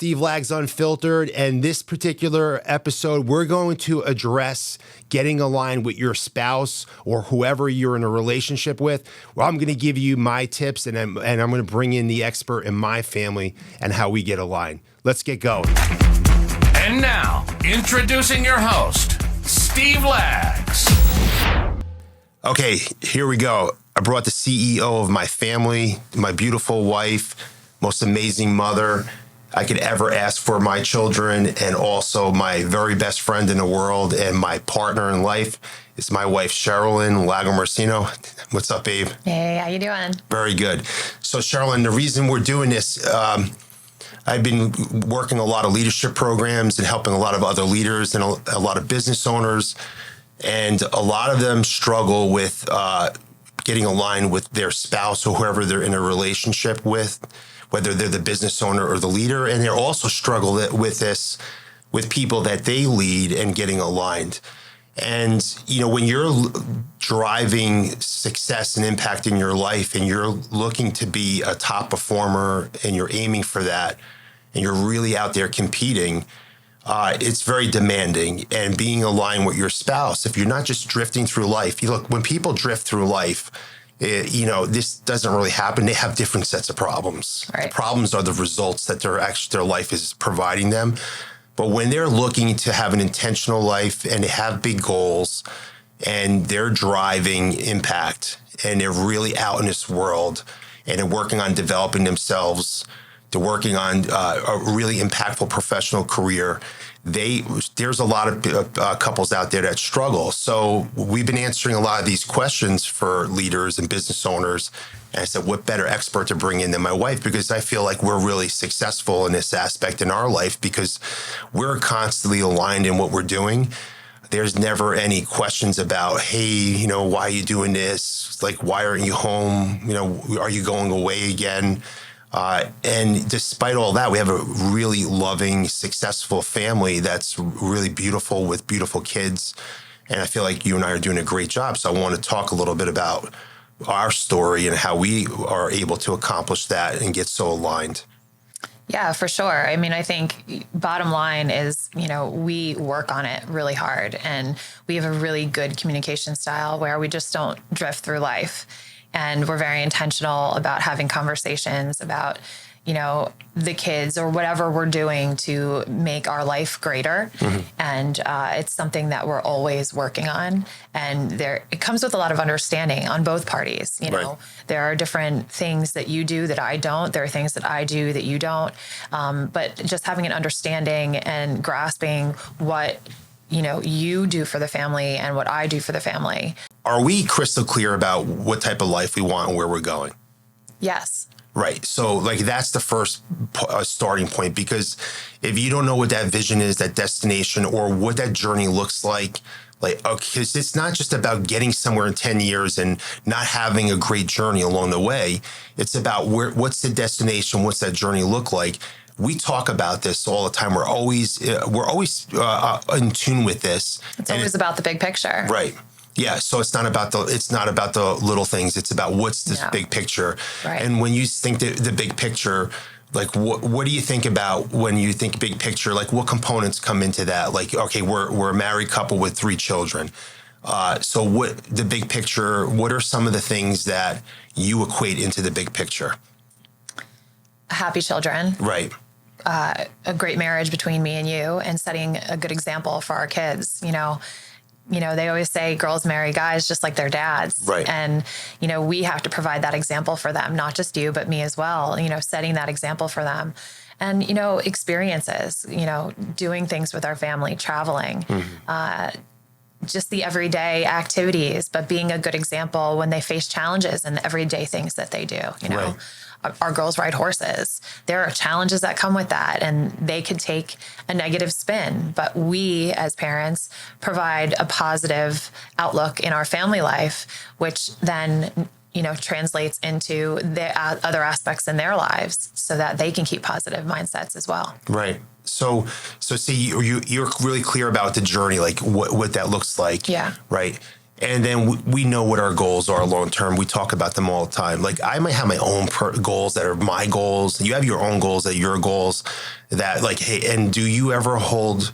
Steve Lags Unfiltered, and this particular episode, we're going to address getting aligned with your spouse or whoever you're in a relationship with. Well, I'm going to give you my tips, and I'm going to bring in the expert in my family and how we get aligned. Let's get going. And now, introducing your host, Steve Lags. Okay, here we go. I brought the CEO of my family, my beautiful wife, most amazing mother I could ever ask for my children, and also my very best friend in the world and my partner in life. It's my wife, Cherylynne Lagomarsino. What's up, babe? Hey, how you doing? Very good. So, Cherylynne, the reason we're doing this, I've been working a lot of leadership programs and helping a lot of other leaders and a lot of business owners, and a lot of them struggle with getting aligned with their spouse or whoever they're in a relationship with, whether they're the business owner or the leader. And they also struggle with this with people that they lead and getting aligned. And, you know, when you're driving success and impact in your life and you're looking to be a top performer and you're aiming for that and you're really out there competing, it's very demanding. And being aligned with your spouse, if you're not just drifting through life, look, when people drift through life, this doesn't really happen. They have different sets of problems. Right. The problems are the results that their life is providing them. But when they're looking to have an intentional life and they have big goals and they're driving impact and they're really out in this world and they're working on developing themselves, they're working on a really impactful professional career, there's a lot of couples out there that struggle. So we've been answering a lot of these questions for leaders and business owners. And I said, what better expert to bring in than my wife? Because I feel like we're really successful in this aspect in our life because we're constantly aligned in what we're doing. There's never any questions about, hey, why are you doing this? Like, why aren't you home? Are you going away again? And despite all that, we have a really loving, successful family that's really beautiful with beautiful kids. And I feel like you and I are doing a great job. So I want to talk a little bit about our story and how we are able to accomplish that and get so aligned. Yeah, for sure. I mean, I think bottom line is, we work on it really hard and we have a really good communication style where we just don't drift through life. And we're very intentional about having conversations about, the kids or whatever we're doing to make our life greater. Mm-hmm. And it's something that we're always working on. And it comes with a lot of understanding on both parties. Right. There are different things that you do that I don't. There are things that I do that you don't. But just having an understanding and grasping what you do for the family and what I do for the family. Are we crystal clear about what type of life we want and where we're going? Yes. Right. So that's the first starting point, because if you don't know what that vision is, that destination, or what that journey looks like, because it's not just about getting somewhere in 10 years and not having a great journey along the way. It's about what's the destination? What's that journey look like? We talk about this all the time. We're always in tune with this. It's always about the big picture. Right. Yeah. So it's not about the little things. It's about what's this big picture. Right. And when you think the big picture, what do you think about when you think big picture? What components come into that? Okay, we're a married couple with 3 children. So what the big picture, what are some of the things that you equate into the big picture? Happy children. Right. A great marriage between me and you, and setting a good example for our kids. They always say girls marry guys just like their dads. Right. And, we have to provide that example for them, not just you, but me as well, setting that example for them. And, experiences, doing things with our family, traveling, just the everyday activities, but being a good example when they face challenges and the everyday things that they do, Right. Our girls ride horses. There are challenges that come with that, and they could take a negative spin. But we, as parents, provide a positive outlook in our family life, which then, translates into the other aspects in their lives so that they can keep positive mindsets as well. Right. So see, you're really clear about the journey, what that looks like. Yeah. Right. And then we know what our goals are long term. We talk about them all the time. Like I might have my own goals that are my goals. And you have your own goals that are your goals that like, hey, and do you ever hold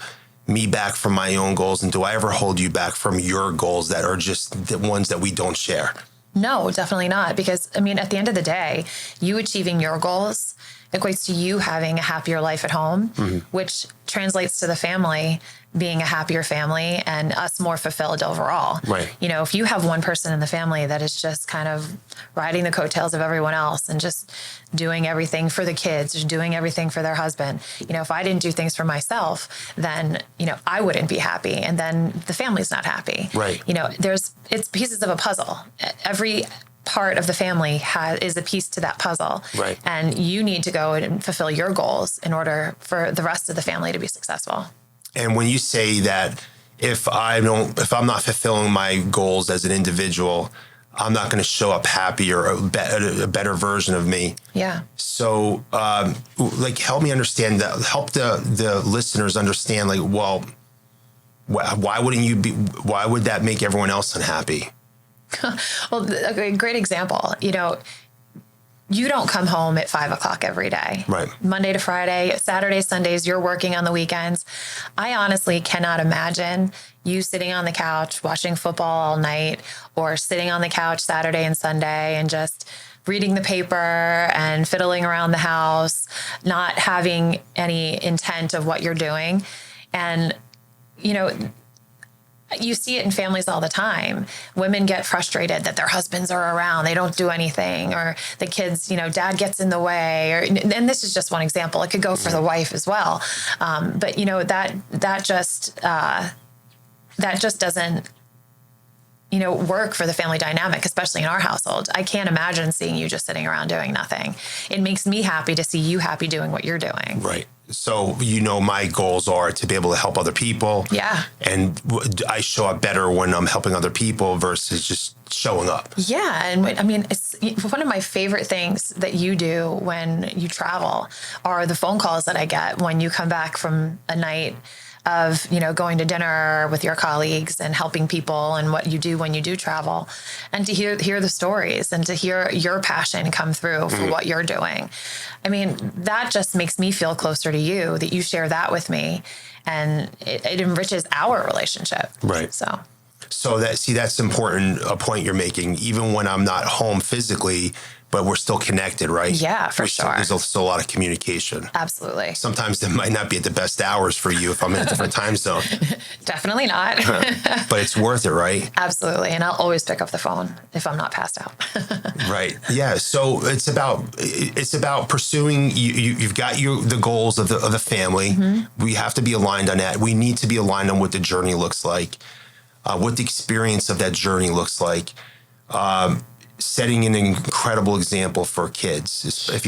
me back from my own goals? And do I ever hold you back from your goals that are just the ones that we don't share? No, definitely not. Because I mean, at the end of the day, you achieving your goals equates to you having a happier life at home, which translates to the family being a happier family and us more fulfilled overall. Right. You know, if you have one person in the family that is just kind of riding the coattails of everyone else and just doing everything for the kids, just doing everything for their husband, you know, if I didn't do things for myself, then, you know, I wouldn't be happy. And then the family's not happy. Right. You know, it's pieces of a puzzle. Every part of the family is a piece to that puzzle. Right. And you need to go and fulfill your goals in order for the rest of the family to be successful. And when you say that if I'm not fulfilling my goals as an individual, I'm not going to show up happy or a better version of me. Yeah. So, like, help me understand that. Help the listeners understand. Like, well, why would that make everyone else unhappy? Well, a great example. You know, you don't come home at 5 o'clock every day. Right. Monday to Friday, Saturdays, Sundays, you're working on the weekends. I honestly cannot imagine you sitting on the couch watching football all night or sitting on the couch Saturday and Sunday and just reading the paper and fiddling around the house, not having any intent of what you're doing. And, you know, you see it in families all the time. Women get frustrated that their husbands are around. They don't do anything, or the kids, you know, dad gets in the way. And this is just one example. It could go for the wife as well. But you know, that just doesn't, you know, work for the family dynamic, especially in our household. I can't imagine seeing you just sitting around doing nothing. It makes me happy to see you happy doing what you're doing. Right. So, you know, my goals are to be able to help other people. Yeah. And I show up better when I'm helping other people versus just showing up. Yeah. And I mean, it's one of my favorite things that you do when you travel are the phone calls that I get when you come back from a night of, you know, going to dinner with your colleagues and helping people and what you do when you do travel, and to hear the stories and to hear your passion come through for what you're doing. I mean, that just makes me feel closer to you that you share that with me, and it enriches our relationship. Right. So that's important, a point you're making, even when I'm not home physically, but we're still connected, right? Yeah, for sure. There's still a lot of communication. Absolutely. Sometimes it might not be at the best hours for you if I'm in a different time zone. Definitely not. But it's worth it, right? Absolutely. And I'll always pick up the phone if I'm not passed out. Right. Yeah. So it's about pursuing. You've got the goals of the family. Mm-hmm. We have to be aligned on that. We need to be aligned on what the journey looks like, what the experience of that journey looks like. Setting an incredible example for kids if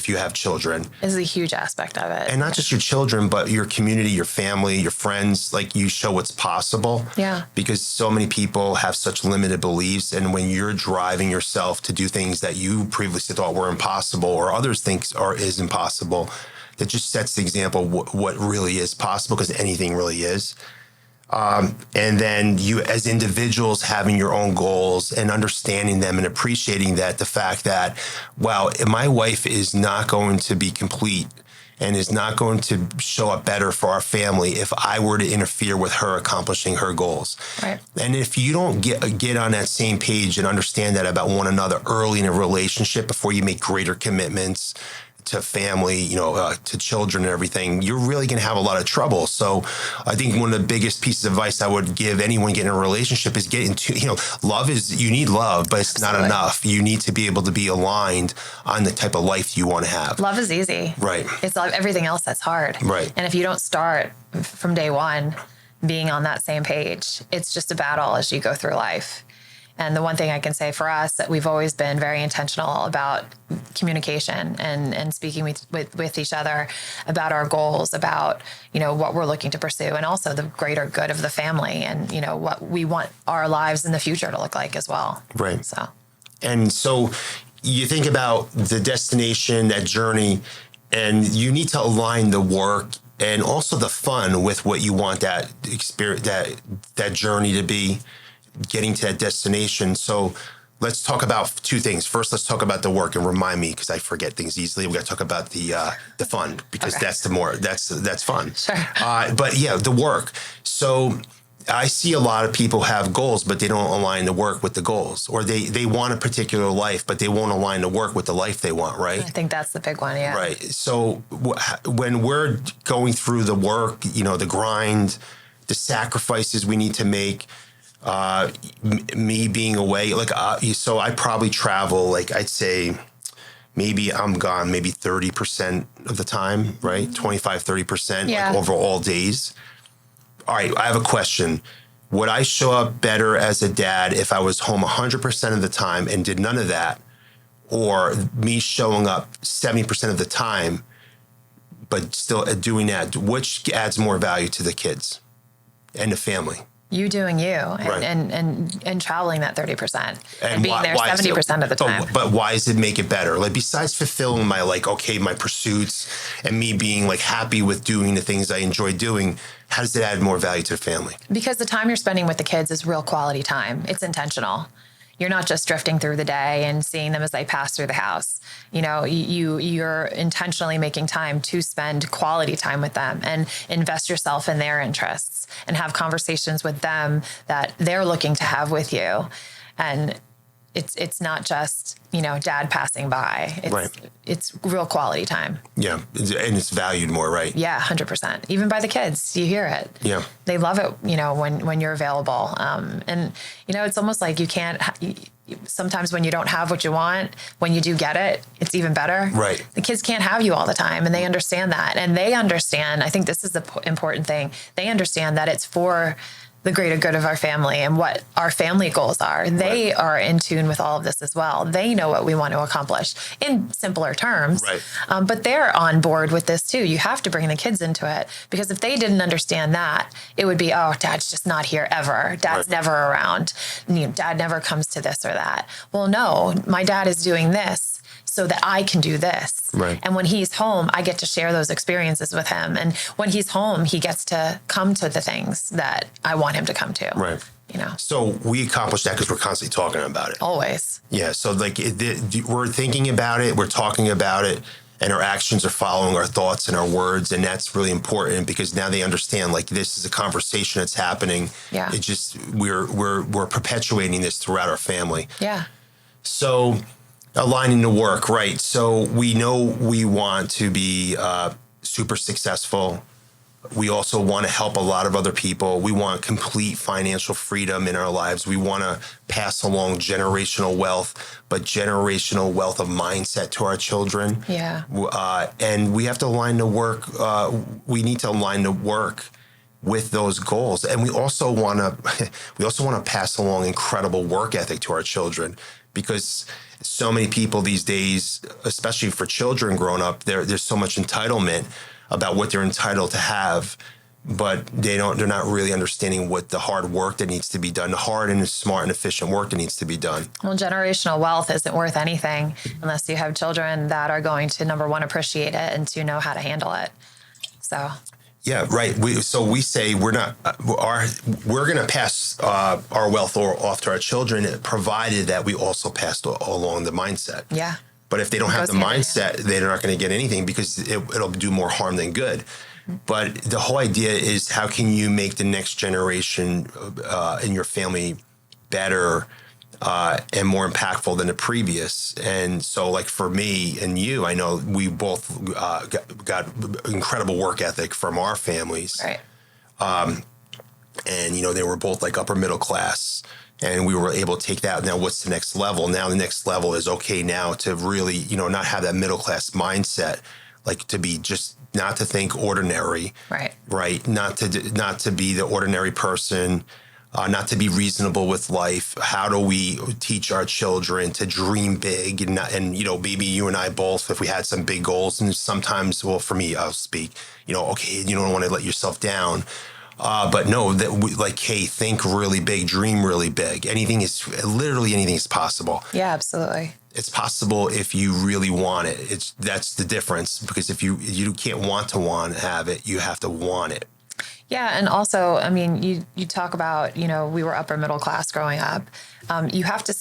you have children is a huge aspect of it. And not just your children, but your community, your family, your friends. Like, you show what's possible. Yeah. Because so many people have such limited beliefs, and when you're driving yourself to do things that you previously thought were impossible or others think is impossible, that just sets the example of what really is possible, because anything really is. And then you, as individuals, having your own goals and understanding them and appreciating the fact that, wow, my wife is not going to be complete and is not going to show up better for our family if I were to interfere with her accomplishing her goals. Right. And if you don't get on that same page and understand that about one another early in a relationship before you make greater commitments to family, to children and everything, you're really going to have a lot of trouble. So I think one of the biggest pieces of advice I would give anyone getting in a relationship is you need love, but it's Absolutely. not enough. You need to be able to be aligned on the type of life you want to have. Love is easy. Right. It's everything else that's hard. Right. And if you don't start from day one being on that same page, it's just a battle as you go through life. And the one thing I can say for us, that we've always been very intentional about communication and speaking with each other about our goals, about, what we're looking to pursue, and also the greater good of the family, and, what we want our lives in the future to look like as well. Right. And so you think about the destination, that journey, and you need to align the work and also the fun with what you want that experience, that journey to be. getting to that destination. So let's talk about two things. First, let's talk about the work, and remind me, because I forget things easily. We got to talk about the fun, because that's fun. Sure. But yeah, the work. So I see a lot of people have goals, but they don't align the work with the goals, or they want a particular life, but they won't align the work with the life they want, right? I think that's the big one, yeah. Right. So when we're going through the work, the grind, the sacrifices we need to make, me being away, so I probably travel, I'd say maybe I'm gone maybe 30% of the time, right? 25, 30%, Yeah. over all days. All right, I have a question. Would I show up better as a dad if I was home 100% of the time and did none of that? Or me showing up 70% of the time, but still doing that? Which adds more value to the kids and the family? You doing you, Right. and traveling that 30% and being there 70% of the time. But why does it make it better? Besides fulfilling my my pursuits and me being happy with doing the things I enjoy doing, how does it add more value to the family? Because the time you're spending with the kids is real quality time. It's intentional. You're not just drifting through the day and seeing them as they pass through the house. You're intentionally making time to spend quality time with them and invest yourself in their interests and have conversations with them that they're looking to have with you. And it's not just, dad passing by. It's real quality time. Yeah, and it's valued more, right? Yeah, 100%. Even by the kids, you hear it. Yeah, they love it. When you're available, and it's almost like you can't. Sometimes when you don't have what you want, when you do get it, it's even better. Right. The kids can't have you all the time, and they understand that, and they understand. I think this is the important thing. They understand that it's for the greater good of our family and what our family goals are. They are in tune with all of this as well. They know what we want to accomplish in simpler terms, right. But they're on board with this too. You have to bring the kids into it, because if they didn't understand that, it would be, oh, dad's just not here ever. Dad's never around. Dad never comes to this or that. Well, no, my dad is doing this so that I can do this. Right. And when he's home, I get to share those experiences with him. And when he's home, he gets to come to the things that I want him to come to. Right. You know. So we accomplish that because we're constantly talking about it. Always. Yeah. So we're thinking about it, we're talking about it, and our actions are following our thoughts and our words. And that's really important, because now they understand this is a conversation that's happening. Yeah. It just, we're perpetuating this throughout our family. Yeah. So aligning the work, right? So we know we want to be super successful. We also want to help a lot of other people. We want complete financial freedom in our lives. We want to pass along generational wealth, but generational wealth of mindset to our children. Yeah. And we have to align the work. We need to align the work with those goals. And we also want to pass along incredible work ethic to our children, because so many people these days, especially for children growing up, there's so much entitlement about what they're entitled to have, but they're not really understanding what the hard work that needs to be done, the hard and smart and efficient work that needs to be done. Well, generational wealth isn't worth anything unless you have children that are going to, number one, appreciate it, and to know how to handle it. So. Yeah, right. We say we're going to pass our wealth off to our children, provided that we also pass along the mindset. Yeah. But if they don't have the mindset, they're not going to get anything, because it'll do more harm than good. But the whole idea is, how can you make the next generation in your family better and more impactful than the previous? And so, for me and you, I know we both got incredible work ethic from our families. Right. And, they were both upper middle class. And we were able to take that. Now, what's the next level? Now, the next level is, okay, now to really, not have that middle class mindset, to be just not to think ordinary. Right. Right. Not to be the ordinary person, not to be reasonable with life. How do we teach our children to dream big? And maybe you and I both, if we had some big goals, and sometimes, well, for me, I'll speak, okay, you don't want to let yourself down. But no, hey, think really big, dream really big. Anything is possible. Yeah, absolutely. It's possible if you really want it. That's the difference, because if you can't want to have it, you have to want it. Yeah. And also, I mean, you talk about, we were upper middle class growing up. You have to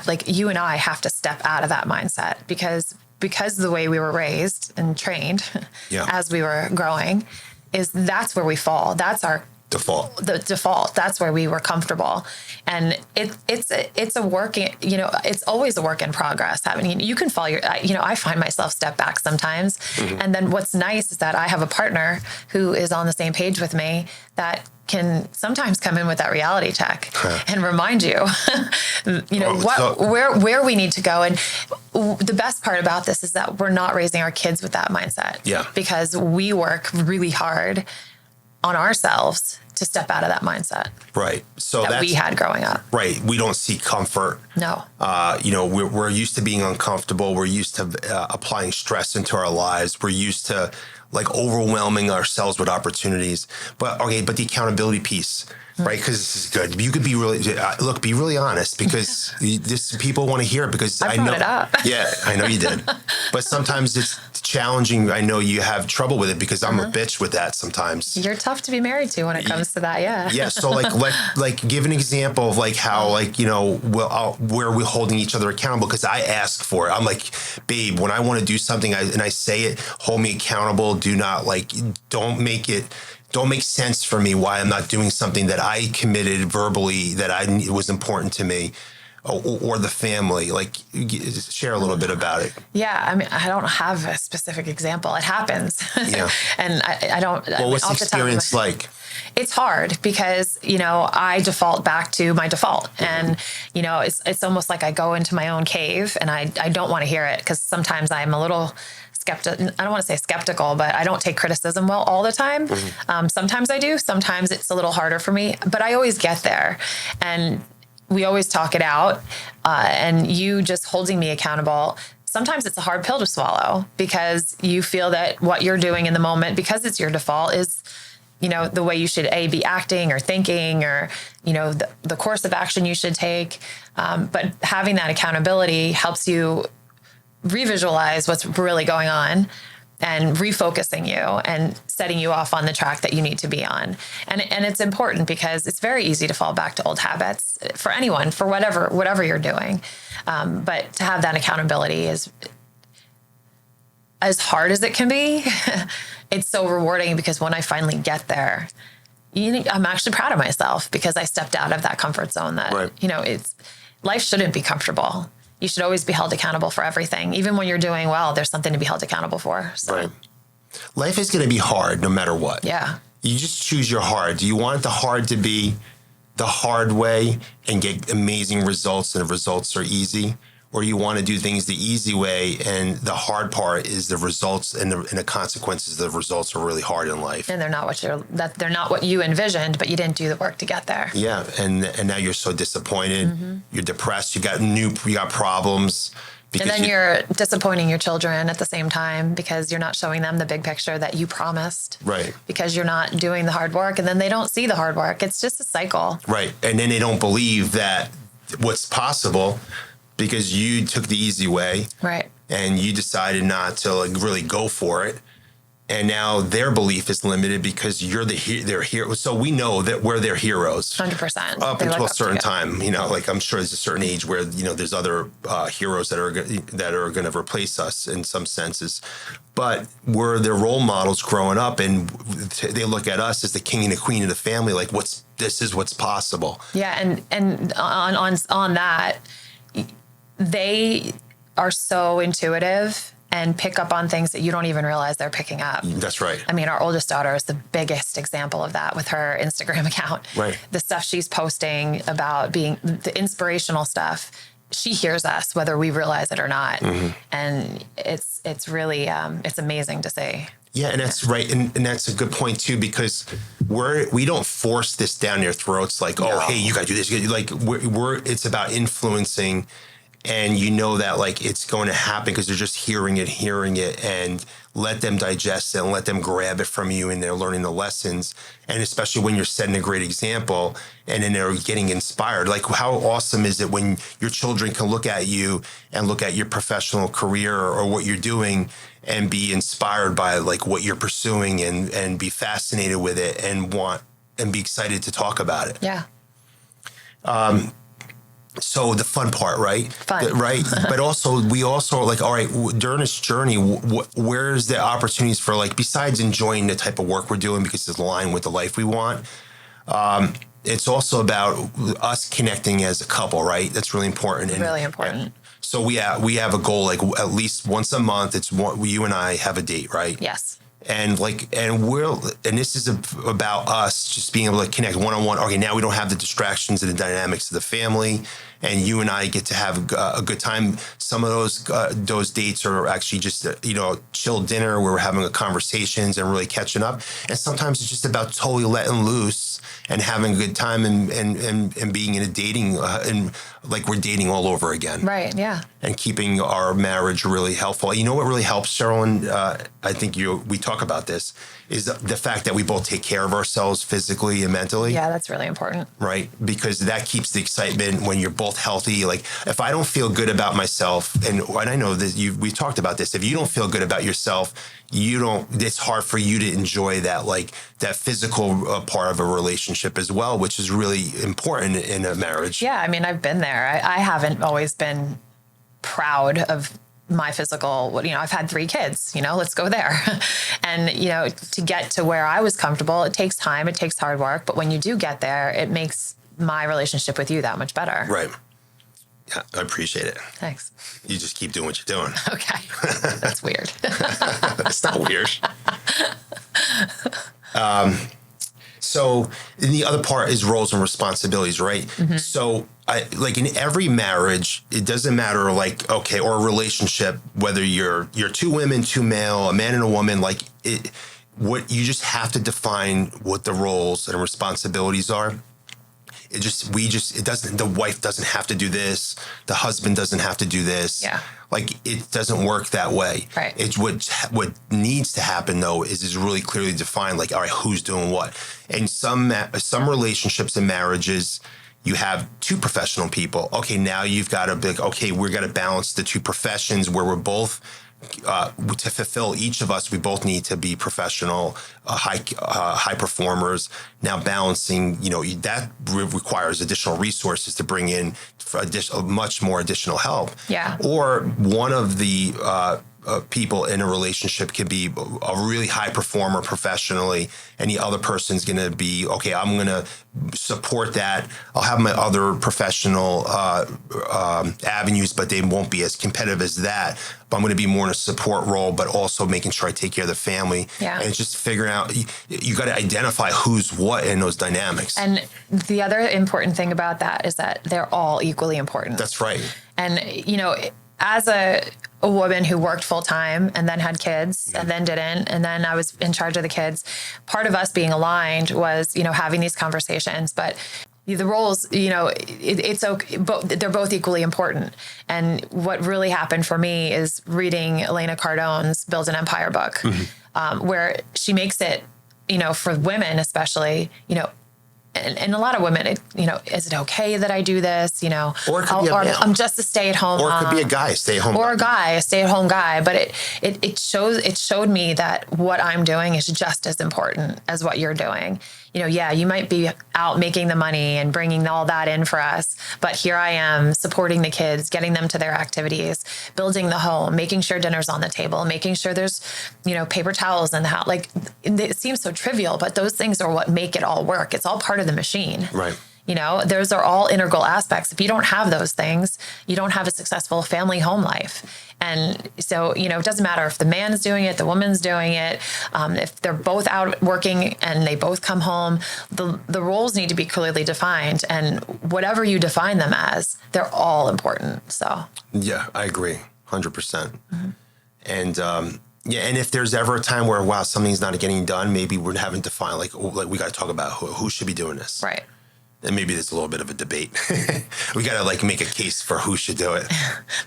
like you and I have to step out of that mindset because the way we were raised and trained as we were growing that's where we fall. That's our the default. That's where we were comfortable. And it's a work, it's always a work in progress. You can fall I find myself step back sometimes. Mm-hmm. And then what's nice is that I have a partner who is on the same page with me that can sometimes come in with that reality check and remind you, where we need to go. And the best part about this is that we're not raising our kids with that mindset. Yeah. Because we work really hard on ourselves to step out of that mindset. Right. So that we had growing up. Right. We don't seek comfort. No. We're used to being uncomfortable. We're used to applying stress into our lives. We're used to like overwhelming ourselves with opportunities. But the accountability piece, right? Because this is good. You could be be really honest because people want to hear it because I know. It up. Yeah, I know you did. But sometimes it's challenging. I know you have trouble with it because I'm a bitch with that sometimes. You're tough to be married to when it comes to that. Yeah. Yeah. So like give an example of like how where we're holding each other accountable because I ask for it. I'm like, babe, when I want to do something and I say it, hold me accountable. Do not don't make sense for me why I'm not doing something that I committed verbally that it was important to me or the family. Like share a little bit about it. Yeah. I mean, I don't have a specific example. It happens. Yeah. And I don't. Well, what's the experience like? It's hard because, I default back to my default. And, it's almost like I go into my own cave and I don't want to hear it because sometimes I'm a little I don't want to say skeptical, but I don't take criticism well all the time. Mm-hmm. Sometimes I do. Sometimes it's a little harder for me, but I always get there. And we always talk it out. And you just holding me accountable. Sometimes it's a hard pill to swallow because you feel that what you're doing in the moment, because it's your default, is the way you should be acting or thinking or, the course of action you should take. But having that accountability helps you revisualize what's really going on and refocusing you and setting you off on the track that you need to be on. And it's important because it's very easy to fall back to old habits for anyone, for whatever you're doing. But to have that accountability is as hard as it can be. It's so rewarding because when I finally get there, I'm actually proud of myself because I stepped out of that comfort zone that, life shouldn't be comfortable. You should always be held accountable for everything. Even when you're doing well, there's something to be held accountable for. So. Right. Life is going to be hard no matter what. Yeah. You just choose your hard. Do you want the hard to be the hard way and get amazing results and the results are easy? Or you want to do things the easy way and the hard part is the results and the consequences of the results are really hard in life. And they're not what you envisioned, but you didn't do the work to get there. Yeah. And now you're so disappointed. Mm-hmm. You're depressed. You got problems. And then you're disappointing your children at the same time because you're not showing them the big picture that you promised. Right. Because you're not doing the hard work and then they don't see the hard work. It's just a cycle. Right. And then they don't believe that what's possible because you took the easy way. Right. And you decided not to really go for it. And now their belief is limited because you're their hero. So we know that we're their heroes. 100%. Up until a certain time, like I'm sure there's a certain age where, there's other heroes that are going to replace us in some senses. But we're their role models growing up and they look at us as the king and the queen of the family. Like this is what's possible. Yeah. And on that, they are so intuitive and pick up on things that you don't even realize they're picking up. That's right. I mean, our oldest daughter is the biggest example of that with her Instagram account. Right. The stuff she's posting about being the inspirational stuff, she hears us whether we realize it or not. Mm-hmm. And it's really, it's amazing to see. Yeah, and that's right. And that's a good point, too, because we don't force this down their throats like, hey, you got to do this. Like, it's about influencing and you know that like it's going to happen because they're just hearing it, and let them digest it and let them grab it from you, and they're learning the lessons. And especially when you're setting a great example and then they're getting inspired. Like, how awesome is it when your children can look at you and look at your professional career or what you're doing and be inspired by like what you're pursuing and be fascinated with it and be excited to talk about it. Yeah. So the fun part, right? Fun. Right. But we also like, all right, during this journey, where's the opportunities for like, besides enjoying the type of work we're doing because it's aligned with the life we want, it's also about us connecting as a couple, right? That's really important. Really important. So we have a goal, like at least once a month, you and I have a date, right? Yes. And this is about us just being able to connect one-on-one. Okay, now we don't have the distractions and the dynamics of the family, and you and I get to have a good time. Some of those dates are actually just chill dinner where we're having conversations and really catching up. And sometimes it's just about totally letting loose and having a good time and being in a dating and like we're dating all over again. Right. Yeah. And keeping our marriage really helpful. You know what really helps, Cherylynne? I think we talk about this, is the fact that we both take care of ourselves physically and mentally. Yeah, that's really important. Right? Because that keeps the excitement when you're both healthy. Like if I don't feel good about myself, and I know that we've talked about this, if you don't feel good about yourself, it's hard for you to enjoy that physical part of a relationship as well, which is really important in a marriage. Yeah. I mean, I've been there. I haven't always been proud of my physical, I've had 3 kids, let's go there. And, to get to where I was comfortable, it takes time, it takes hard work. But when you do get there, it makes my relationship with you that much better. Right. Yeah, I appreciate it. Thanks. You just keep doing what you're doing. Okay. That's weird. It's not weird. So the other part is roles and responsibilities, right? Mm-hmm. So like in every marriage, it doesn't matter or a relationship, whether you're 2 women, 2 male, a man and a woman, you just have to define what the roles and responsibilities are. The wife doesn't have to do this. The husband doesn't have to do this. Yeah. It doesn't work that way. Right. It's what needs to happen though is really clearly defined. All right, who's doing what? And some relationships and marriages, you have 2 professional people. Okay, now you've got we're going to balance the 2 professions where we're both to fulfill each of us, we both need to be professional, high performers. Now balancing, that requires additional resources to bring in much more additional help. Yeah. Or one of the people in a relationship can be a really high performer professionally, and the other person's going to be, okay, I'm going to support that. I'll have my other professional avenues, but they won't be as competitive as that. But I'm going to be more in a support role, but also making sure I take care of the family. Yeah. And it's just figuring out, you got to identify who's what in those dynamics. And the other important thing about that is that they're all equally important. That's right. And, as a woman who worked full time and then had kids and then didn't, and then I was in charge of the kids, part of us being aligned was, having these conversations. But the roles, it's okay, but they're both equally important. And what really happened for me is reading Elena Cardone's Build an Empire book, where she makes it, for women especially, and a lot of women, is it okay that I do this? Or it could be I'm just a stay-at-home mom. Or it mom. could be a guy, stay-at-home or a stay-at-home guy. But it showed me that what I'm doing is just as important as what you're doing. You might be out making the money and bringing all that in for us, but here I am supporting the kids, getting them to their activities, building the home, making sure dinner's on the table, making sure there's, paper towels in the house. It seems so trivial, but those things are what make it all work. It's all part of the machine. Right. Those are all integral aspects. If you don't have those things, you don't have a successful family home life. And so, it doesn't matter if the man's doing it, the woman's doing it. If they're both out working and they both come home, the roles need to be clearly defined. And whatever you define them as, they're all important. So, yeah, I agree 100%. Mm-hmm. And, and if there's ever a time where, something's not getting done, maybe we haven't defined, we got to talk about who should be doing this. Right. And maybe there's a little bit of a debate. We got to like make a case for who should do it.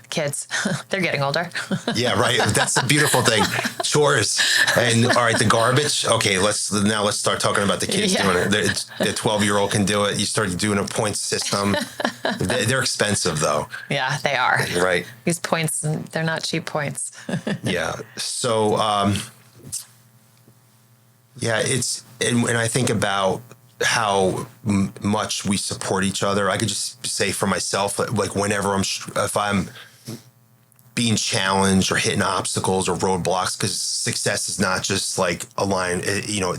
Kids, they're getting older. Yeah, right. That's the beautiful thing. Chores. And all right, the garbage. Okay, let's start talking about the kids doing it. The 12-year-old can do it. You start doing a point system. They're expensive though. Yeah, they are. Right. These points, they're not cheap points. Yeah. So, and I think about how much we support each other. I could just say for myself, like whenever if I'm being challenged or hitting obstacles or roadblocks, because success is not just like a line,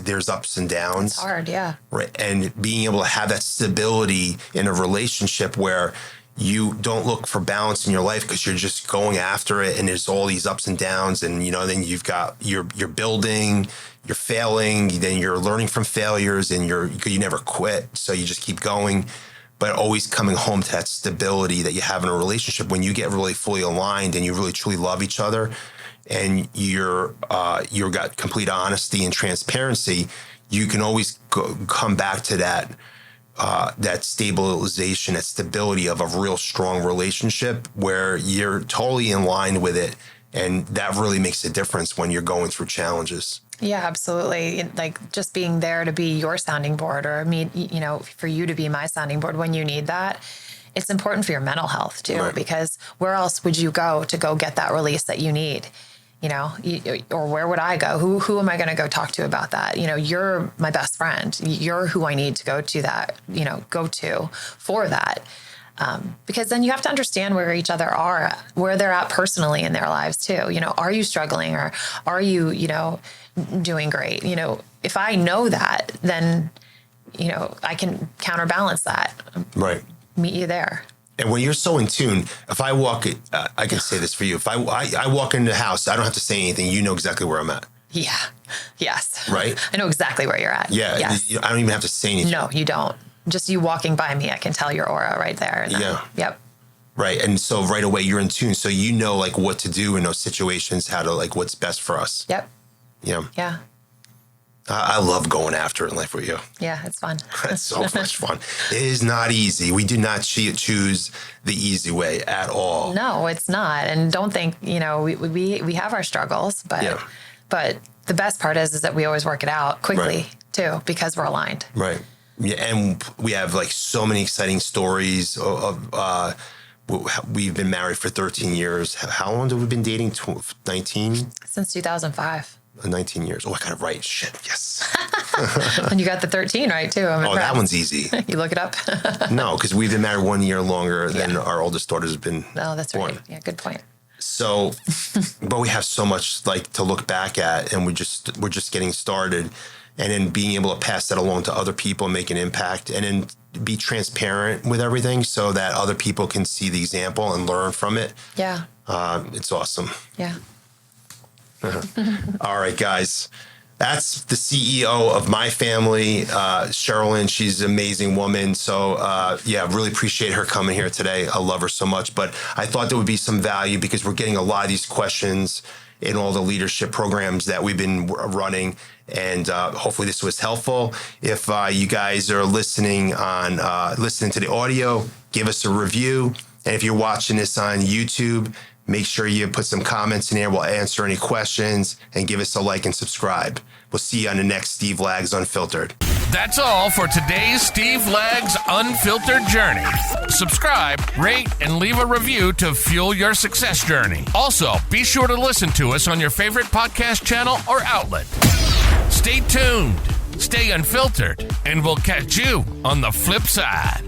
there's ups and downs. It's hard, yeah. Right. And being able to have that stability in a relationship where you don't look for balance in your life because you're just going after it, and there's all these ups and downs, and then you've got you're building, you're failing, then you're learning from failures, and you never quit, so you just keep going, but always coming home to that stability that you have in a relationship when you get really fully aligned and you really truly love each other, and you've got complete honesty and transparency. You can always come back to that stabilization, that stability of a real strong relationship where you're totally in line with it. And that really makes a difference when you're going through challenges. Yeah, absolutely. Like just being there to be your sounding board, or me, for you to be my sounding board when you need that. It's important for your mental health too, right? Because where else would you go to go get that release that you need? Or where would I go? Who am I going to go talk to about that? You're my best friend. You're who I need to go to that, go to for that. Because then you have to understand where each other are, where they're at personally in their lives too. Are you struggling, or are you, doing great? If I know that, then, I can counterbalance that. Right. Meet you there. And when you're so in tune, if I walk, I can say this for you. If I walk into the house, I don't have to say anything. You know exactly where I'm at. Yeah. Yes. Right. I know exactly where you're at. Yeah. Yes. I don't even have to say anything. No, you don't. Just you walking by me, I can tell your aura right there. Yeah. Yep. Right. And so right away you're in tune. So you know like what to do in those situations, how to like what's best for us. Yep. Yeah. Yeah. I love going after it in life with you. Yeah, it's fun. It's so much fun. It is not easy. We do not choose the easy way at all. No, it's not. And don't think, we have our struggles, but the best part is that we always work it out quickly too, because we're aligned. Right. Yeah, and we have like so many exciting stories of we've been married for 13 years. How long have we been dating? 19? Since 2005. 19 years. Oh, I got it right. Shit. Yes. And you got the 13 right too. That one's easy. You look it up? No, because we've been married 1 year longer than our oldest daughter's been. Oh, that's born. right. Yeah, good point. So, but we have so much like to look back at, and we're just getting started, and then being able to pass that along to other people and make an impact, and then be transparent with everything so that other people can see the example and learn from it. Yeah. It's awesome. Yeah. All right, guys. That's the CEO of my family, Cherylynne. She's an amazing woman. So, really appreciate her coming here today. I love her so much. But I thought there would be some value because we're getting a lot of these questions in all the leadership programs that we've been running. And hopefully this was helpful. If you guys are listening to the audio, give us a review. And if you're watching this on YouTube, make sure you put some comments in there. We'll answer any questions, and give us a like and subscribe. We'll see you on the next Steve Lags Unfiltered. That's all for today's Steve Lags Unfiltered journey. Subscribe, rate, and leave a review to fuel your success journey. Also, be sure to listen to us on your favorite podcast channel or outlet. Stay tuned, stay unfiltered, and we'll catch you on the flip side.